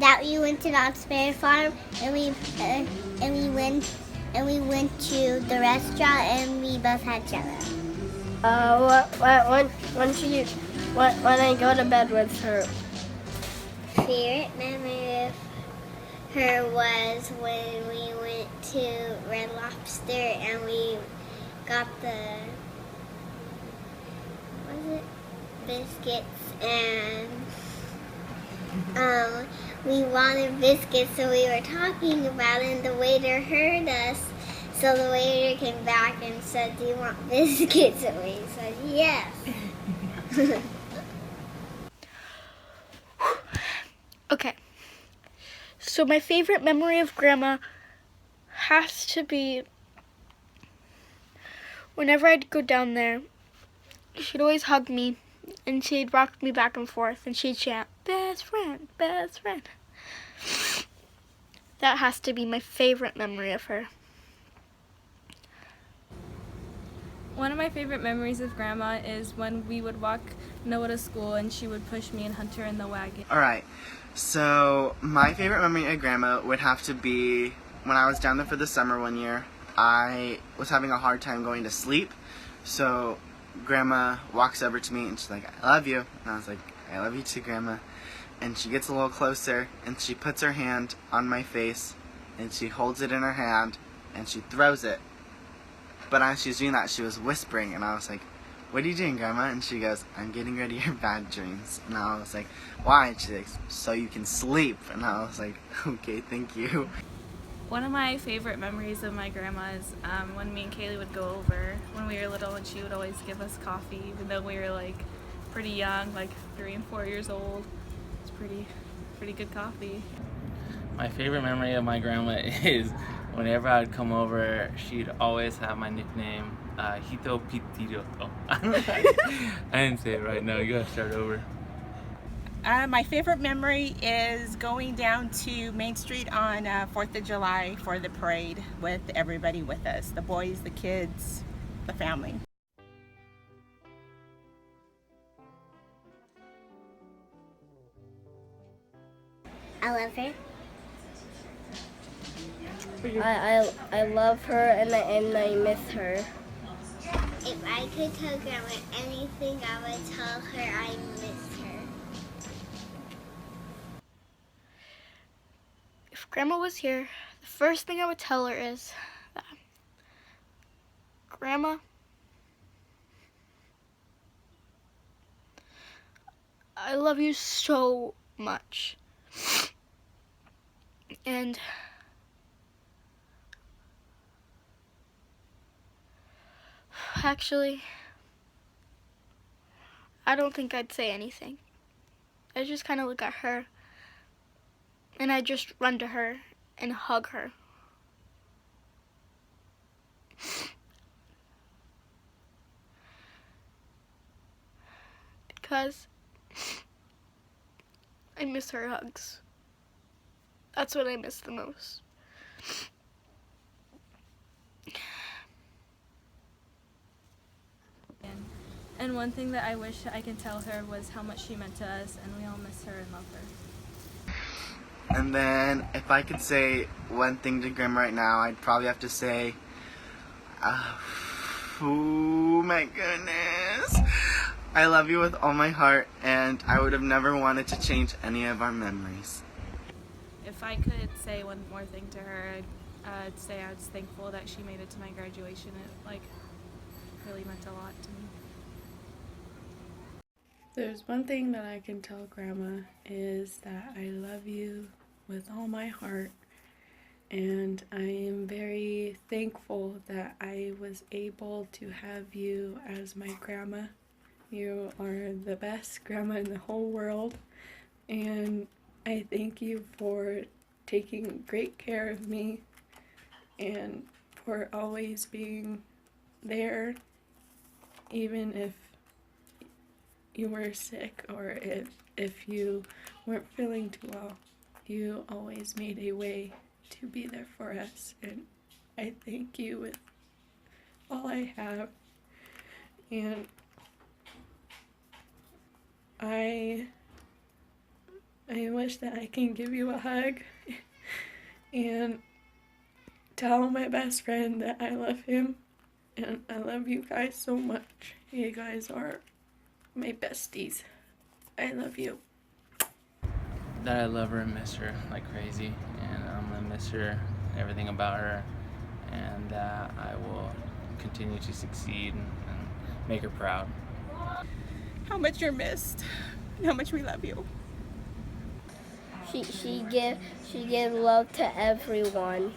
that we went to Knott's Berry Farm and we went to the restaurant and we both had jello. When I go to bed with her. Favorite memory of her was when we went to Red Lobster and we got the biscuits and we wanted biscuits, so we were talking about it and the waiter heard us. So the waiter came back and said, "Do you want biscuits?" And we said, "Yes." Okay. So my favorite memory of Grandma has to be whenever I'd go down there, she'd always hug me and she'd rock me back and forth and she'd chant, "Best friend, best friend." That has to be my favorite memory of her. One of my favorite memories of Grandma is when we would walk Noah to school and she would push me and Hunter in the wagon. Alright, so my favorite memory of Grandma would have to be when I was down there for the summer one year. I was having a hard time going to sleep, so Grandma walks over to me and she's like, "I love you." And I was like, "I love you too, Grandma." And she gets a little closer and she puts her hand on my face and she holds it in her hand and she throws it. But as she was doing that, she was whispering, and I was like, "What are you doing, Grandma?" And she goes, "I'm getting rid of your bad dreams." And I was like, "Why?" And she's like, "So you can sleep." And I was like, "Okay, thank you." One of my favorite memories of my grandma is when me and Kaylee would go over when we were little and she would always give us coffee even though we were like pretty young, like 3 and 4 years old. It's pretty good coffee. My favorite memory of my grandma is whenever I'd come over, she'd always have my nickname, Hito Pitiroto. I didn't say it right now, you gotta start over. My favorite memory is going down to Main Street on 4th of July for the parade with everybody with us, the boys, the kids, the family. I love her. I love her and I miss her. If I could tell Grandma anything, I would tell her I miss her. If Grandma was here, the first thing I would tell her is that, "Grandma, I love you so much. And actually, I don't think I'd say anything. I'd just kind of look at her and I'd just run to her and hug her. Because I miss her hugs. That's what I miss the most." And one thing that I wish I could tell her was how much she meant to us and we all miss her and love her. And then if I could say one thing to Grandma right now, I'd probably have to say, oh my goodness, I love you with all my heart, and I would have never wanted to change any of our memories. If I could say one more thing to her, I'd say I was thankful that she made it to my graduation. It really meant a lot to me. There's one thing that I can tell Grandma is that I love you with all my heart, and I am very thankful that I was able to have you as my grandma. You are the best grandma in the whole world, and I thank you for taking great care of me and for always being there, even if you were sick or if you weren't feeling too well. You always made a way to be there for us, and I thank you with all I have. And I I wish that I can give you a hug and tell my best friend that I love him and I love you guys so much. You guys are my besties. I love you. That I love her and miss her like crazy, and I'm gonna miss her, everything about her, and I will continue to succeed and make her proud. How much you're missed. How much we love you. She give love to everyone.